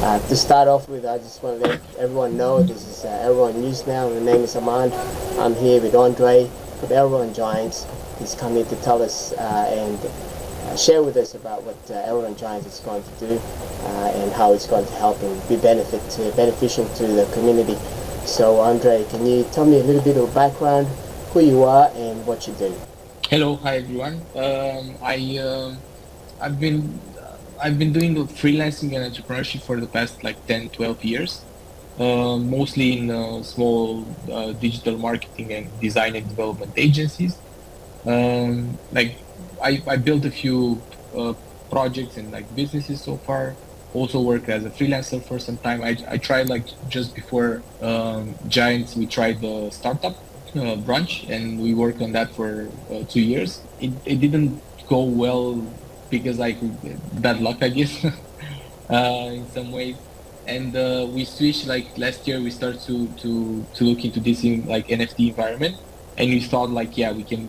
To start off with, I just want to let everyone know this is Elrond News now. My name is Armand. I'm here with Andre from Elrond Giants. He's come here to tell us and share with us about what Elrond Giants is going to do and how it's going to help and be beneficial to the community. So Andre, can you tell me a little bit of background, who you are and what you do? Hello, hi everyone. I've been I've been doing the freelancing and entrepreneurship for the past like 10, 12 years, mostly in small digital marketing and design and development agencies. Like I built a few projects and like businesses so far. Also work as a freelancer for some time. I tried like just before Giants, we tried the startup branch and we worked on that for 2 years. It didn't go well because like bad luck, I guess, in some ways. And we switched like last year. We started to look into this in like NFT environment, and we thought like yeah we can.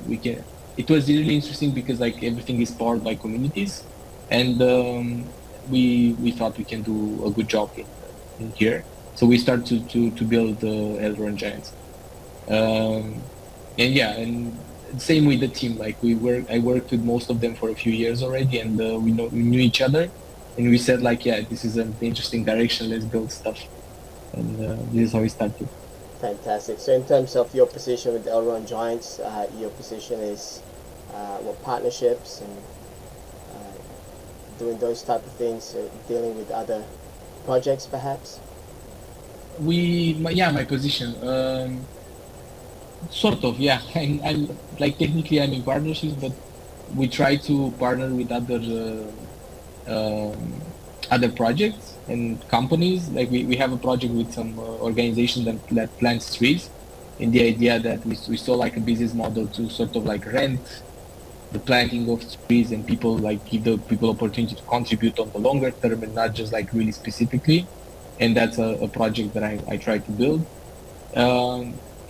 It was really interesting because like everything is powered by communities, and we thought we can do a good job in here. So we started to build the Elrond Giants. And yeah, and same with the team. Like I worked with most of them for a few years already, and we knew each other, and we said like, yeah, this is an interesting direction. Let's build stuff, and this is how we started. Fantastic. So in terms of your position with Elrond Giants, your position is what partnerships and doing those type of things, dealing with other projects perhaps? My position. Sort of, yeah. I'm like technically I'm in partnerships, but we try to partner with other projects and companies. Like we have a project with some organization that plants trees, and the idea that we saw like a business model to sort of like rent the planting of trees and people like give the people opportunity to contribute on the longer term and not just like really specifically. And that's a project that I try to build.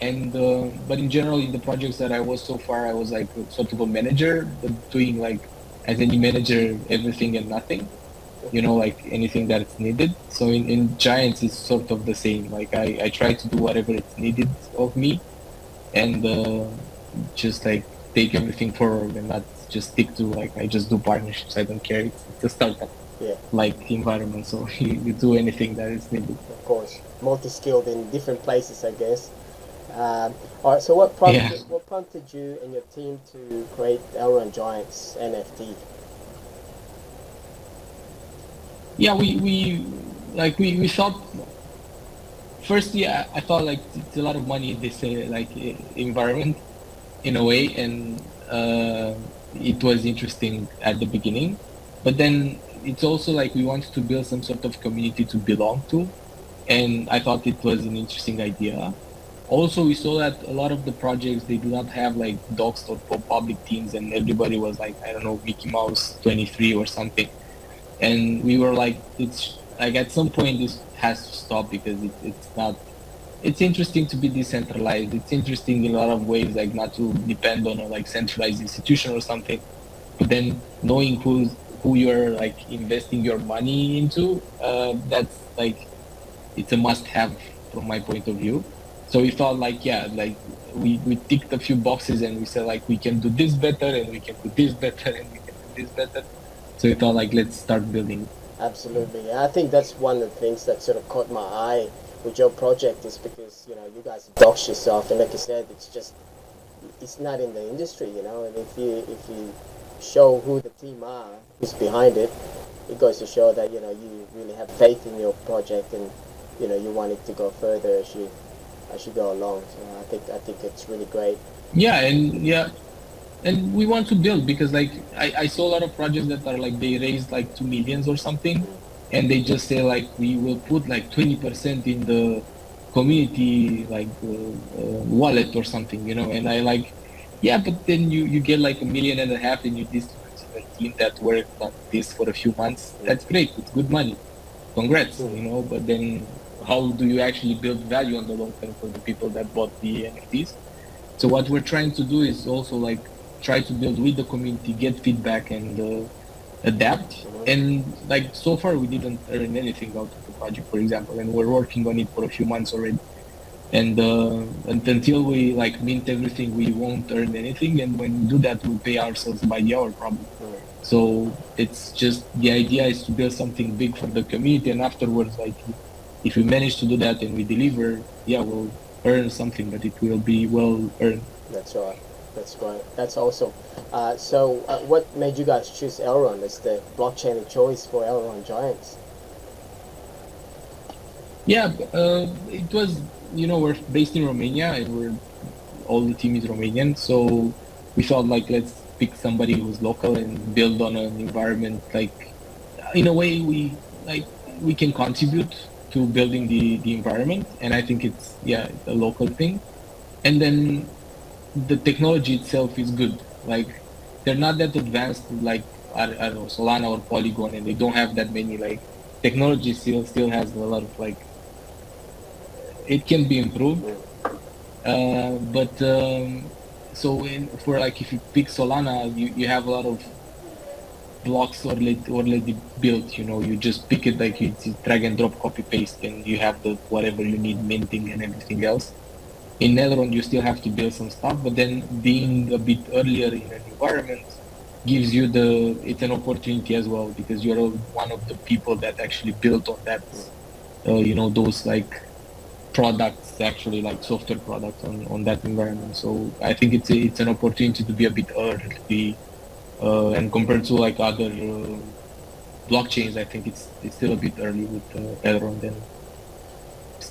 But in general, in the projects that I was so far, I was like sort of a manager, but doing like as any manager, everything and nothing, like anything that is needed. So in Giants, it's sort of the same. Like I try to do whatever it's needed of me, and just like take everything forward and not just stick to like I just do partnerships. I don't care. It's a startup, Yeah, like environment. So you do anything that is needed. of course. Multi-skilled in different places, I guess. All right. So Yeah. what prompted you and your team to create Elrond Giants NFT? Yeah, we thought firstly I thought like it's a lot of money in this environment in a way, and it was interesting at the beginning, but then it's also like we wanted to build some sort of community to belong to, and I thought it was an interesting idea. Also, we saw that a lot of the projects they do not have like docs or public teams, and everybody was like I don't know Mickey Mouse 23 or something, and we were like it's like at some point this has to stop because it's not. It's interesting to be decentralized. It's interesting in a lot of ways, like not to depend on a like centralized institution or something. But then knowing who you're like investing your money into, that's like it's a must-have from my point of view. So we thought like yeah, like we ticked a few boxes and we said like we can do this better and we can do this better and we can do this better. So we thought like let's start building. Absolutely. And I think that's one of the things that sort of caught my eye with your project is because, you guys dox yourself and like you said, it's not in the industry, and if you show who the team are, who's behind it, it goes to show that, you really have faith in your project and, you want it to go further as you go along. So I think it's really great. And we want to build because like I saw a lot of projects that are like they raised like 2 million or something, and they just say like we will put like 20% in the community like wallet or something, and I like yeah, but then you get like 1.5 million and you distribute to a team that worked on this for a few months. That's great, it's good money, congrats, but then how do you actually build value on the long term for the people that bought the NFTs? So what we're trying to do is also like try to build with the community, get feedback, and adapt. And like so far we didn't earn anything out of the project, for example, and we're working on it for a few months already. And until we like mint everything, we won't earn anything. And when we do that, we'll pay ourselves by the hour probably. So it's just the idea is to build something big for the community, and afterwards, like if we manage to do that and we deliver, yeah, we'll earn something, but it will be well earned. That's right. That's great. That's awesome. So what made you guys choose Elrond as the blockchain of choice for Elrond Giants? Yeah, it was, we're based in Romania and all the team is Romanian. So we thought like, let's pick somebody who's local and build on an environment. Like in a way we can contribute to building the environment. And I think it's a local thing. And then the technology itself is good. Like they're not that advanced like I don't know, Solana or Polygon, and they don't have that many like technology still has a lot of like it can be improved. But so for like if you pick Solana, you have a lot of blocks already built. You just pick it like it's drag and drop, copy paste, and you have the whatever you need minting and everything else. In Elrond, you still have to build some stuff, but then being a bit earlier in an environment gives you it's an opportunity as well, because you're one of the people that actually built on that, those like products, actually like software products on that environment. So I think it's an opportunity to be a bit early, and compared to like other blockchains, I think it's still a bit early with Elrond, and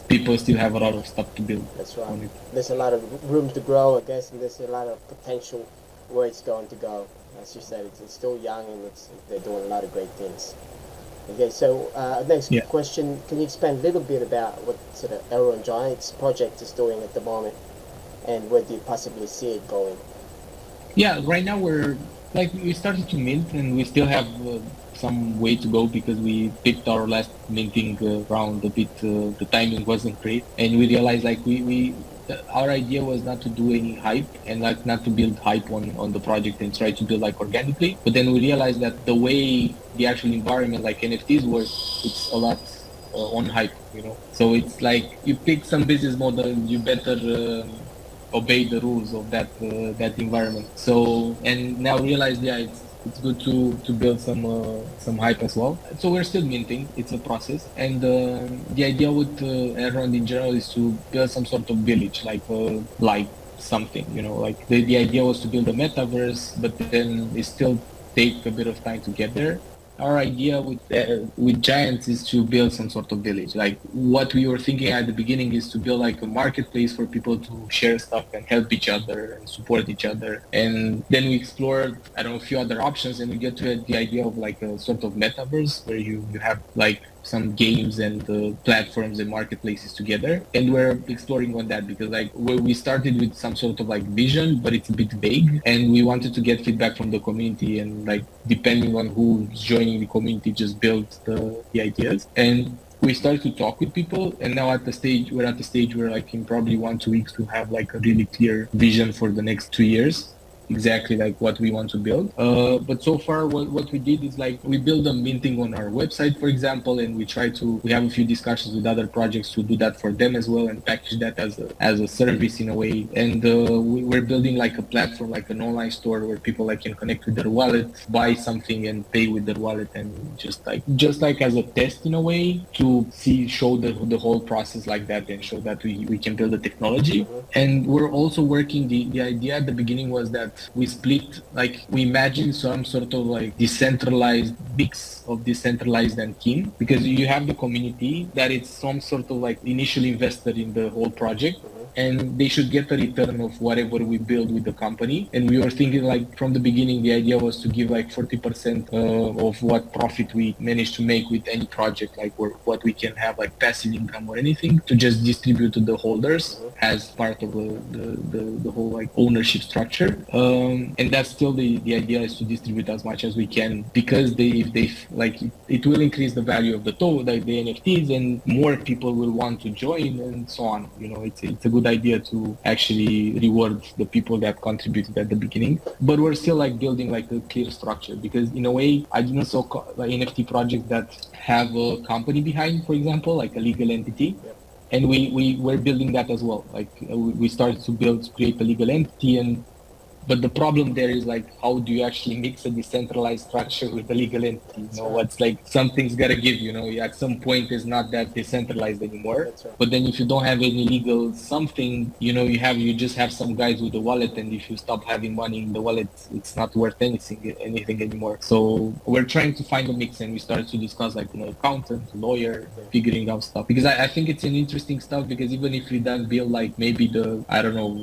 people still have a lot of stuff to build. That's right. There's a lot of room to grow, I guess, and there's a lot of potential where it's going to go. As you said, it's still young and they're doing a lot of great things. Okay, so next question, can you expand a little bit about what sort of Elrond Giants project is doing at the moment, and where do you possibly see it going? Yeah, right now we started to mint, and we still have some way to go because we picked our last minting round a bit. The timing wasn't great, and we realized like our idea was not to do any hype and like not to build hype on the project and try to build like organically. But then we realized that the way the actual environment like NFTs work, it's a lot on hype, So it's like you pick some business model, you better obey the rules of that environment. So and now realize it's good to build some hype as well. So we're still minting. It's a process, and the idea with Elrond in general is to build some sort of village, like something, like the idea was to build a metaverse, but then it still take a bit of time to get there. Our idea with Giants is to build some sort of village. Like what we were thinking at the beginning is to build like a marketplace for people to share stuff and help each other and support each other. And then we explored, a few other options, and we get to the idea of like a sort of metaverse where you have like some games and platforms and marketplaces together. And we're exploring on that because like we started with some sort of like vision, but it's a bit vague, and we wanted to get feedback from the community, and like depending on who's joining the community, just build the ideas. And we started to talk with people, and now we're at the stage where like in probably 1-2 weeks we'll have like a really clear vision for the next 2 years, exactly like what we want to build. But so far what we did is like we build a minting on our website, for example, and we have a few discussions with other projects to do that for them as well and package that as a service in a way. And we're building like a platform, like an online store where people like can connect with their wallet, buy something and pay with their wallet, and just like as a test in a way to show the whole process like that and show that we can build the technology. And we're also working, the idea at the beginning was that we imagine some sort of like decentralized mix of decentralized and kin, because you have the community that it's some sort of like initial investor in the whole project, and they should get a return of whatever we build with the company. And we were thinking like from the beginning, the idea was to give like 40% of what profit we manage to make with any project, like what we can have like passive income or anything, to just distribute to the holders as part of the whole like ownership structure. And that's still the idea, is to distribute as much as we can, because it will increase the value of the NFTs, and more people will want to join and so on. It's a good idea to actually reward the people that contributed at the beginning, but we're still building a clear structure, because in a way I didn't saw NFT projects that have a company behind, for example, like a legal entity. And we were building that as well. We started to create a legal entity, but the problem there is how do you actually mix a decentralized structure with a legal entity? What's something's gotta give. At some point it's not that decentralized anymore. Right. But then if you don't have any legal something, you just have some guys with a wallet, and if you stop having money in the wallet, it's not worth anything anymore. So we're trying to find a mix, and we started to discuss accountant, lawyer, figuring out stuff, because I think it's an interesting stuff, because even if we don't build maybe the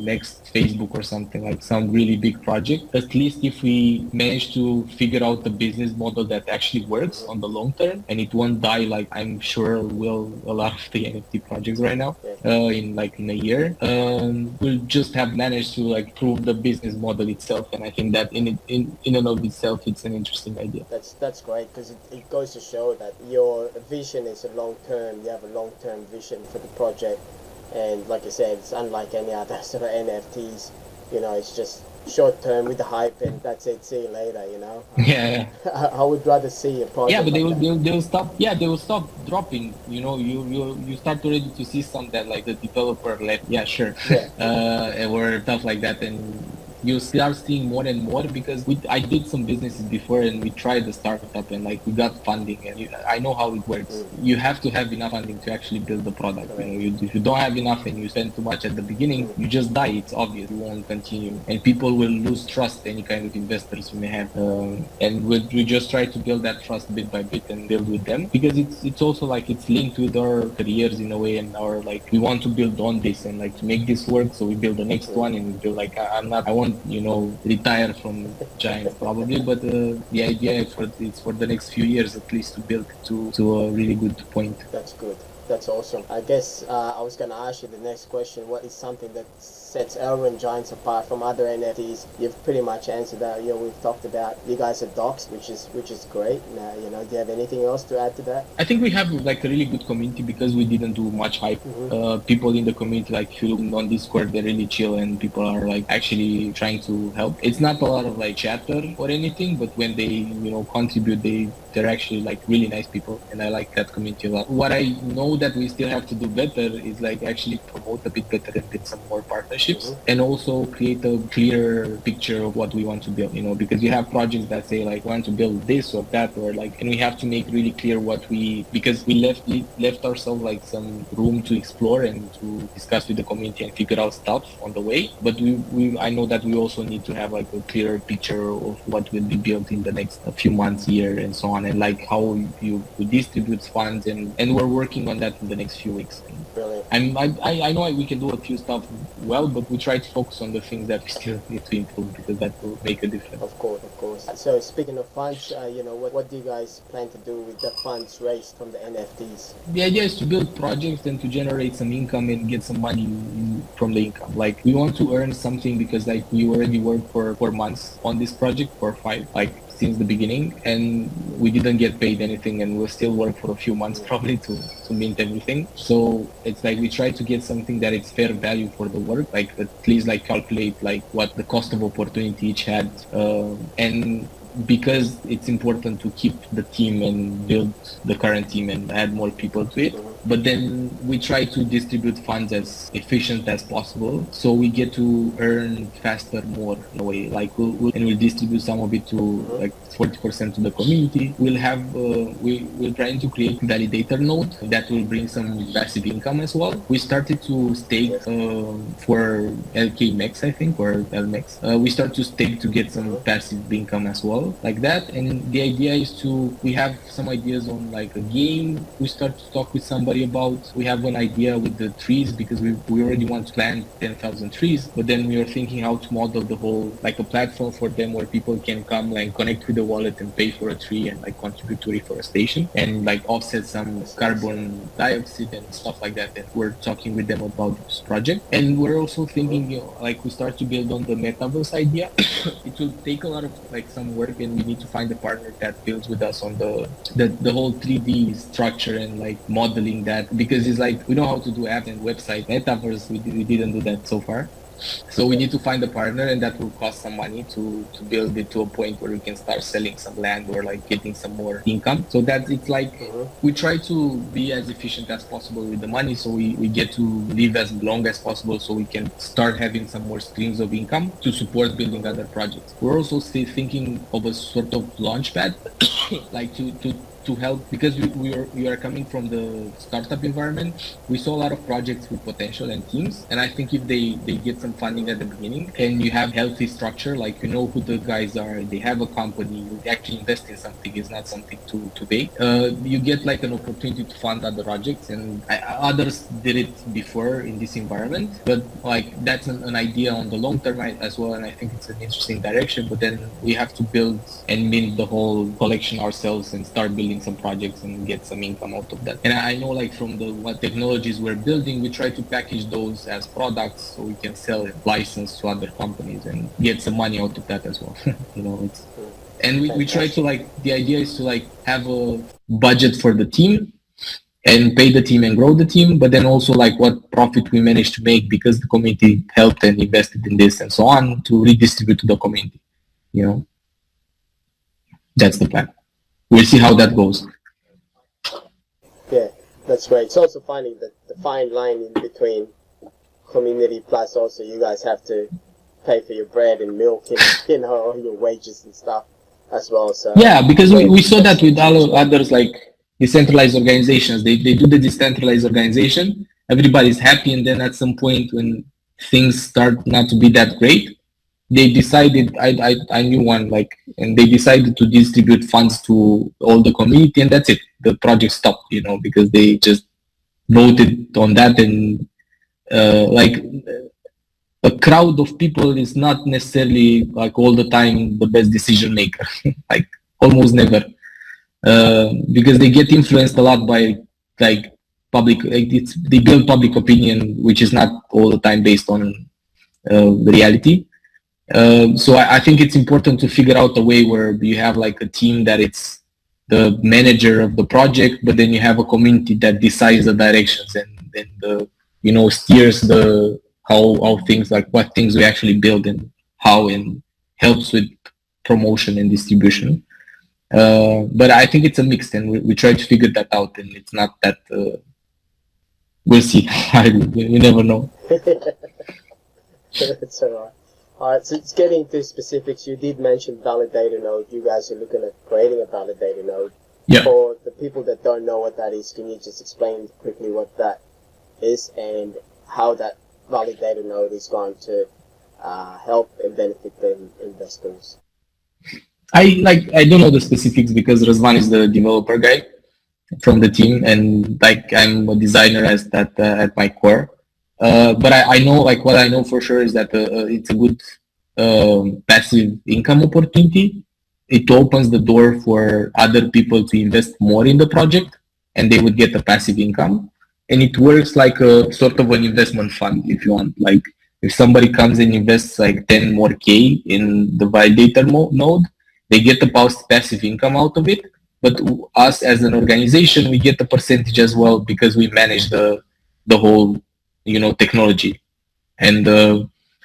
next Facebook or something, some really big project, at least if we manage to figure out the business model that actually works on the long term, and it won't die I'm sure will a lot of the NFT projects right now, in a year, we'll just have managed to prove the business model itself. And I think that in and of itself, it's an interesting idea. That's great, because it goes to show that your vision is a long term. You have a long term vision for the project, and like I said, it's unlike any other sort of NFTs. It's just short term with the hype, and that's it. See you later. Yeah. I would rather see a project. Yeah, but they'll stop. Yeah, they will stop dropping. You start already to see some that the developer left. Yeah, sure. Yeah. Or stuff like that, and you start seeing more and more, because I did some businesses before, and we tried the startup, and we got funding, and I know how it works. You have to have enough funding to actually build the product. If you don't have enough and you spend too much at the beginning, you just die. It's obvious. You won't continue, and people will lose trust, any kind of investors you may have. And we just try to build that trust bit by bit and build with them, because it's also it's linked with our careers in a way, and our we want to build on this and to make this work. So we build the next one, and we build I won't retire from Giants probably, but the idea is for the next few years at least to build to a really good point. That's good. That's awesome. I guess I was going to ask you the next question. What is something that sets Elrond Giants apart from other NFTs? You've pretty much answered that. We've talked about you guys are docs, which is great. Now, do you have anything else to add to that? I think we have a really good community, because we didn't do much hype. People in the community, if you look on Discord, they're really chill, and people are actually trying to help. It's not a lot of chatter or anything, but when they contribute, they're actually really nice people, and I like that community a lot. What I know that we still have to do better is actually promote a bit better and get some more partnerships, and also create a clearer picture of what we want to build, because you have projects that say want to build this or that, or and we have to make really clear because we left ourselves some room to explore and to discuss with the community and figure out stuff on the way. But I know that we also need to have a clearer picture of what will be built in the next few months, year, and so on, and how you distribute funds, and we're working on that in the next few weeks. Brilliant. And I know we can do a few stuff well, but we try to focus on the things that we still need to improve, because that will make a difference. Of course. So speaking of funds, what do you guys plan to do with the funds raised from the NFTs? The idea is to build projects and to generate some income and get some money from the income. We want to earn something, because we already worked for 4 months on this project, for 5, since the beginning, and we didn't get paid anything, and we'll still work for a few months probably to mint everything. So it's we try to get something that it's fair value for the work, at least calculate what the cost of opportunity each had, and because it's important to keep the team and build the current team and add more people to it. But then we try to distribute funds as efficient as possible, so we get to earn faster, more in a way. We'll distribute some of it to 40% to the community. We're trying to create validator node that will bring some passive income as well. We started to stake for LKMX, I think, or LMX. We start to stake to get some passive income as well, like that. And the idea is we have some ideas on a game. We start to talk with somebody about. We have an idea with the trees, because we already want to plant 10,000 trees, but then we are thinking how to model the whole a platform for them where people can come connect with the wallet and pay for a tree and like contribute to reforestation and like offset some carbon dioxide and stuff like that. And we're talking with them about this project. And we're also thinking, like we start to build on the metaverse idea. It will take a lot of like some work, and we need to find a partner that builds with us on the whole 3D structure and like modeling that, because it's like we know how to do apps and website. Metaverse, we didn't do that so far. So we need to find a partner, and that will cost some money to build it to a point where we can start selling some land or like getting some more income. So that it's like we try to be as efficient as possible with the money, so we get to live as long as possible, so we can start having some more streams of income to support building other projects. We're also still thinking of a sort of launch pad, like to help, because we are coming from the startup environment. We saw a lot of projects with potential and teams, and I think if they get some funding at the beginning and you have healthy structure, like you know who the guys are, they have a company, you actually invest in something, it's not something too big, you get like an opportunity to fund other projects. And others did it before in this environment, but like that's an idea on the long term as well, and I think it's an interesting direction. But then we have to build and mint the whole collection ourselves and start building some projects and get some income out of that. And I know like from what technologies we're building, we try to package those as products so we can sell it, license to other companies, and get some money out of that as well. You know, it's, and we try to like, the idea is to like have a budget for the team and pay the team and grow the team, but then also like what profit we managed to make because the community helped and invested in this and so on, to redistribute to the community. You know, that's the plan. We'll see how that goes. Yeah, that's great. It's also funny that the fine line in between community plus also you guys have to pay for your bread and milk and you know your wages and stuff as well. So yeah, because we saw that with others like decentralized organizations. They do the decentralized organization, everybody's happy, and then at some point when things start not to be that great, they decided, I knew one, like, and they decided to distribute funds to all the community, and that's it. The project stopped, you know, because they just voted on that. And like a crowd of people is not necessarily like all the time the best decision maker, like almost never, because they get influenced a lot by like public, like they build public opinion, which is not all the time based on the reality. So I think it's important to figure out a way where you have like a team that it's the manager of the project, but then you have a community that decides the directions and the, you know, steers the how things, like what things we actually build and how, and helps with promotion and distribution. But I think it's a mix, and we try to figure that out, and it's not that we'll see. You never know. It's alright. Alright, so it's getting to specifics. You did mention validator node. You guys are looking at creating a validator node. Yeah. For the people that don't know what that is, can you just explain quickly what that is and how that validator node is going to help and benefit the investors? I don't know the specifics because Razvan is the developer guy from the team, and like I'm a designer at my core. But I know, like, what I know for sure is that it's a good passive income opportunity. It opens the door for other people to invest more in the project, and they would get a passive income. And it works like a sort of an investment fund, if you want. Like, if somebody comes and invests like 10 more K in the validator node, they get the passive income out of it. But us as an organization, we get a percentage as well because we manage the whole, you know, technology. And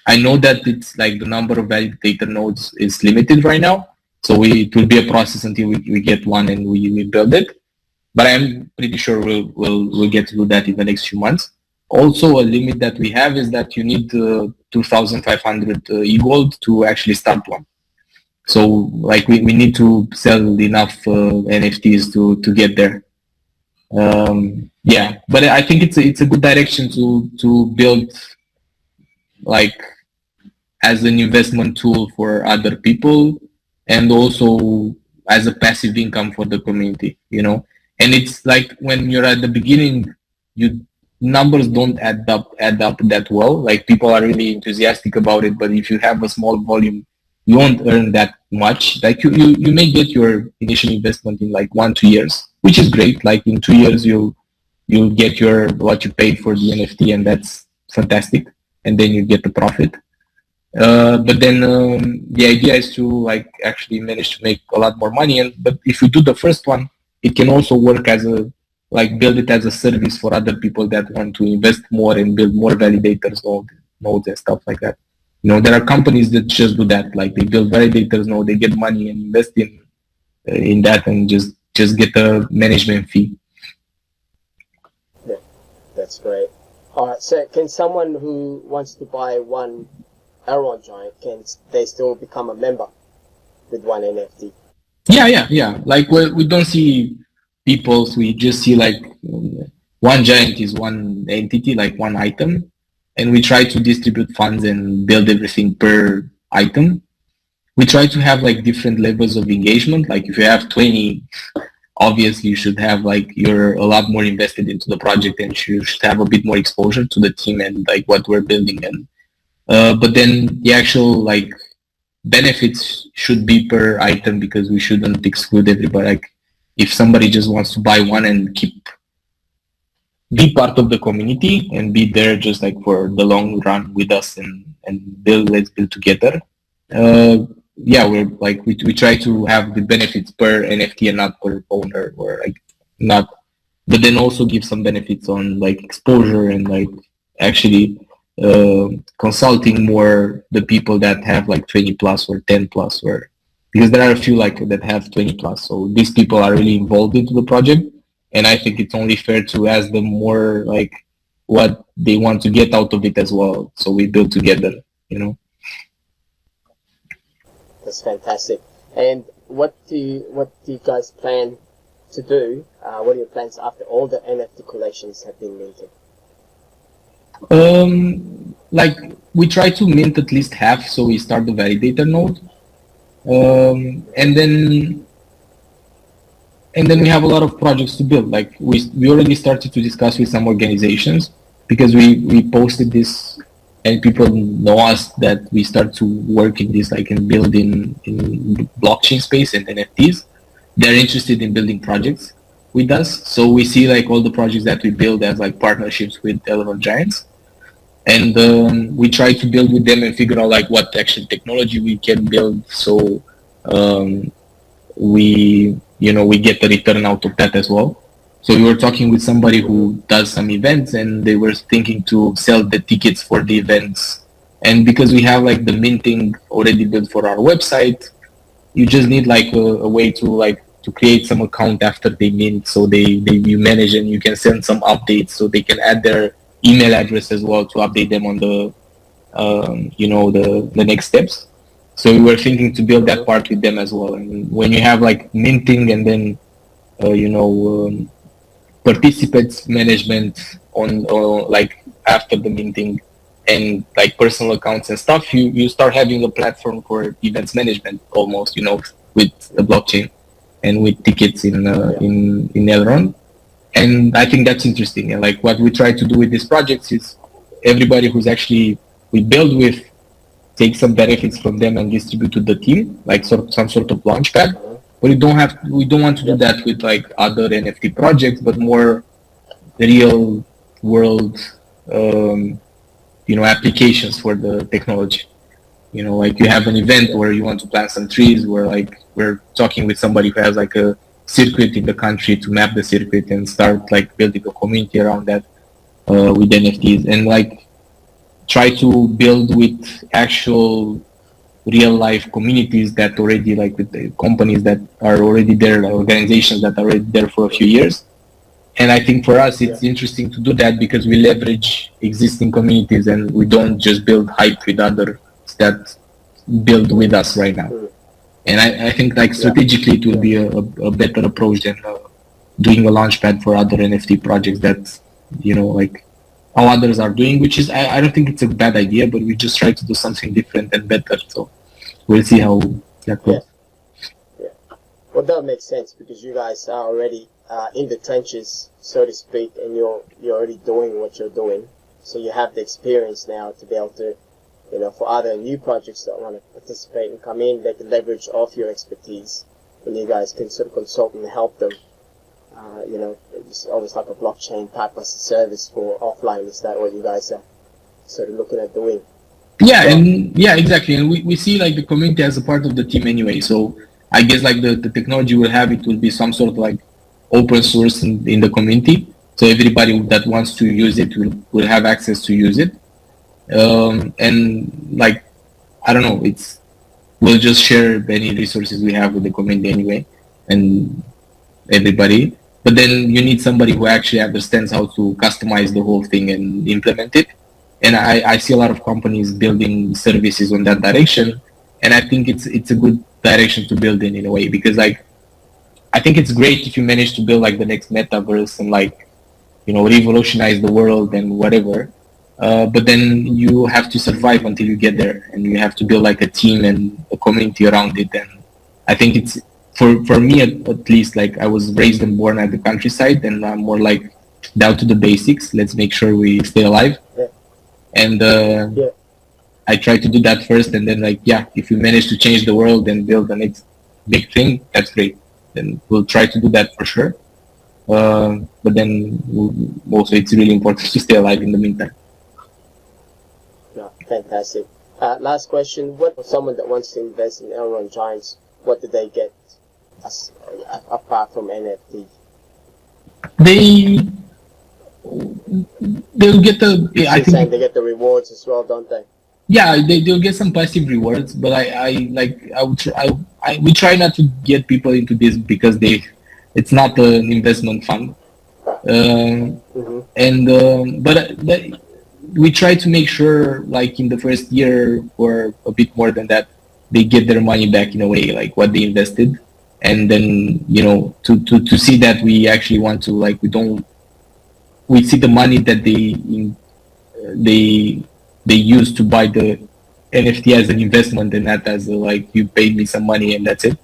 I know that it's like the number of validator nodes is limited right now, so it will be a process until we get one and we build it. But I'm pretty sure we'll get to do that in the next few months. Also, a limit that we have is that you need 2,500 e-gold to actually start one. So like we need to sell enough NFTs to get there. Yeah, but I think it's a good direction to build, like, as an investment tool for other people, and also as a passive income for the community, you know. And it's like when you're at the beginning, numbers don't add up that well. Like, people are really enthusiastic about it, but if you have a small volume, you won't earn that much. Like you may get your initial investment in like 1-2 years, which is great. Like in 2 years, you'll get your what you paid for the NFT, and that's fantastic. And then you get the profit. But then the idea is to like actually manage to make a lot more money. And but if you do the first one, it can also work as a like build it as a service for other people that want to invest more and build more validators nodes and stuff like that. You know, there are companies that just do that. Like they build validators node, they get money and invest in that and just get a management fee. Yeah, that's great. All right. So, can someone who wants to buy one Elrond Giant, can they still become a member with one NFT? Yeah. Like we don't see peoples. We just see like one giant is one entity, like one item, and we try to distribute funds and build everything per item. We try to have like different levels of engagement. Like if you have 20, obviously you should have like you're a lot more invested into the project and you should have a bit more exposure to the team and like what we're building. And but then the actual like benefits should be per item because we shouldn't exclude everybody. Like if somebody just wants to buy one and be part of the community and be there just like for the long run with us and let's build together. Yeah, we try to have the benefits per NFT and not per owner or like not, but then also give some benefits on like exposure and like actually consulting more the people that have like 20 plus or 10 plus, or because there are a few like that have 20 plus. So these people are really involved into the project, and I think it's only fair to ask them more like what they want to get out of it as well. So we build together, you know. That's fantastic. And what do you guys plan to do? What are your plans after all the NFT collections have been minted? Like we try to mint at least half, so we start the validator node, and then we have a lot of projects to build. Like we already started to discuss with some organizations because we posted this and people know us that we start to work in this like and build in blockchain space and NFTs. They're interested in building projects with us, so we see like all the projects that we build as like partnerships with Elrond Giants, and we try to build with them and figure out like what actual technology we can build, so we get a return out of that as well. So we were talking with somebody who does some events and they were thinking to sell the tickets for the events, and because we have like the minting already built for our website, you just need like a way to create some account after they mint, so you manage and you can send some updates, so they can add their email address as well to update them on the the next steps. So we were thinking to build that part with them as well. And when you have like minting and then participants management on like after the minting and like personal accounts and stuff, you start having a platform for events management almost, with the blockchain and with tickets in Elrond. And I think that's interesting. And like what we try to do with these projects is everybody who's actually we build with take some benefits from them and distribute to the team, like some sort of launch pad. But we don't want to do that with like other NFT projects, but more real world applications for the technology. Like you have an event where you want to plant some trees, where like we're talking with somebody who has like a circuit in the country to map the circuit and start like building a community around that with NFTs, and like try to build with actual real life communities that already like with the companies that are already there, organizations that are already there for a few years. And I think for us it's interesting to do that because we leverage existing communities and we don't just build hype with others that build with us right now. And I think like strategically it will be a better approach than doing a launchpad for other NFT projects that like how others are doing, which is I don't think it's a bad idea, but we just try to do something different and better. So we'll see how that goes. Yeah. Well, that makes sense because you guys are already in the trenches, so to speak, and you're already doing what you're doing. So you have the experience now to be able to for other new projects that want to participate and come in, they can leverage off your expertise, and you guys can sort of consult and help them. It's almost like a blockchain type of service for offline. Is that what you guys are sort of looking at doing? Yeah, and yeah, exactly. And we see like the community as a part of the team anyway. So I guess like the technology will have, it will be some sort of like open source in the community. So everybody that wants to use it will have access to use it. And like, I don't know, we'll just share any resources we have with the community anyway, and everybody. But then you need somebody who actually understands how to customize the whole thing and implement it. And I see a lot of companies building services on that direction, and I think it's a good direction to build in a way, because like I think it's great if you manage to build like the next metaverse and like revolutionize the world and whatever. But then you have to survive until you get there, and you have to build like a team and a community around it. And I think it's for me at least, like I was raised and born at the countryside, and I'm more like down to the basics. Let's make sure we stay alive. Yeah. And I try to do that first, and then like if we manage to change the world and build the next big thing, that's great. Then we'll try to do that for sure. But then also it's really important to stay alive in the meantime. No, fantastic. Last question: what for someone that wants to invest in Elrond Giants? What do they get apart from NFT? They'll get I think they get the rewards as well, don't they? Yeah, they'll get some passive rewards, but we try not to get people into this because it's not an investment fund, but we try to make sure, like in the first year or a bit more than that, they get their money back in a way, like what they invested, and then to see that we actually want to, like, we see the money that they use to buy the NFT as an investment, and not as like you paid me some money and that's it.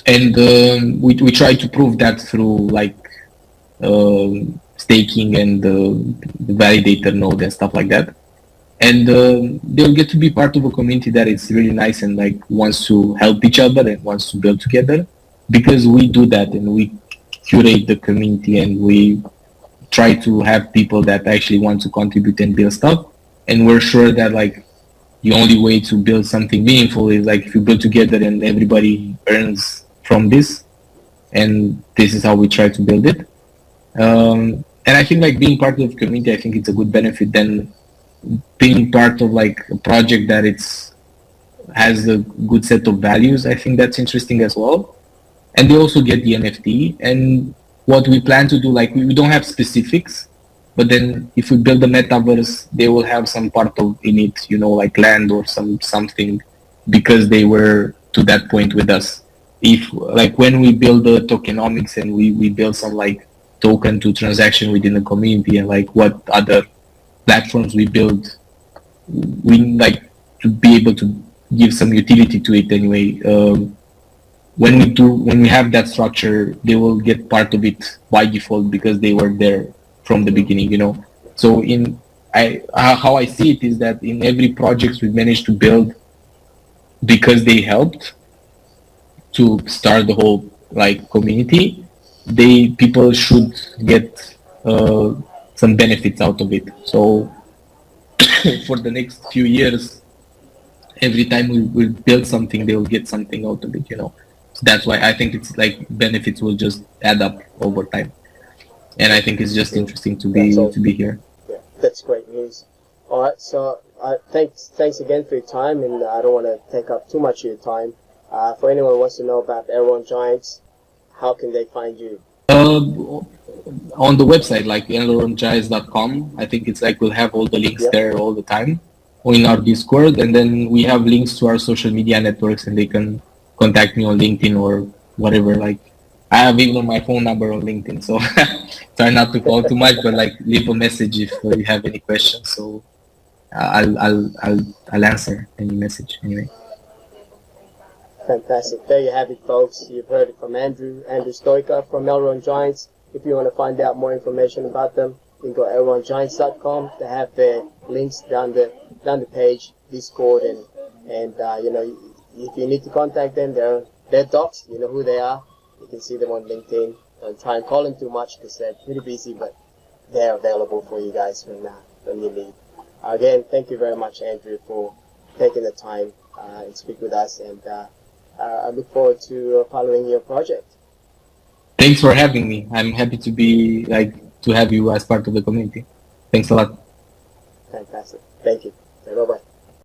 We try to prove that through like staking and the validator node and stuff like that. And they'll get to be part of a community that is really nice and like wants to help each other and wants to build together, because we do that and we curate the community and we try to have people that actually want to contribute and build stuff. And we're sure that like the only way to build something meaningful is like if you build together and everybody earns from this. And this is how we try to build it. And I think like being part of the community, I think it's a good benefit than being part of like a project that has a good set of values. I think that's interesting as well. And they also get the NFT. And what we plan to do, like we don't have specifics, but then if we build a metaverse, they will have some part of in it, like land or something, because they were to that point with us. If like when we build the tokenomics and we build some like token to transaction within the community, and like what other platforms we build, we like to be able to give some utility to it anyway. When we have that structure, they will get part of it by default because they were there from the beginning, So how I see it is that in every project we managed to build, because they helped to start the whole like community, people should get some benefits out of it. So for the next few years, every time we build something, they will get something out of it, So that's why I think it's like benefits will just add up over time. And I think it's just interesting to be here. Yeah, that's great news. All right, so thanks again for your time, and I don't want to take up too much of your time. For anyone who wants to know about Elrond Giants, how can they find you? On the website, like elrondgiants.com. I think it's like we'll have all the links there all the time, or in our Discord, and then we have links to our social media networks, and they can contact me on LinkedIn or whatever. Like I have even my phone number on LinkedIn, so try not to call too much, but like leave a message if you have any questions. So I'll answer any message anyway. Fantastic. There you have it, folks. You've heard it from Andrew Stoica from Elrond Giants. If you want to find out more information about them, You can go elrondgiants.com. They have the links down the page, Discord, and you know, if you need to contact them, they're docs. You know who they are. You can see them on LinkedIn. Don't try and call them too much because they're pretty busy, but they're available for you guys when you need. Again, thank you very much, Andrew, for taking the time and speak with us, and I look forward to following your project. Thanks for having me. I'm happy to be to have you as part of the community. Thanks a lot. Fantastic. Thank you. Bye-bye.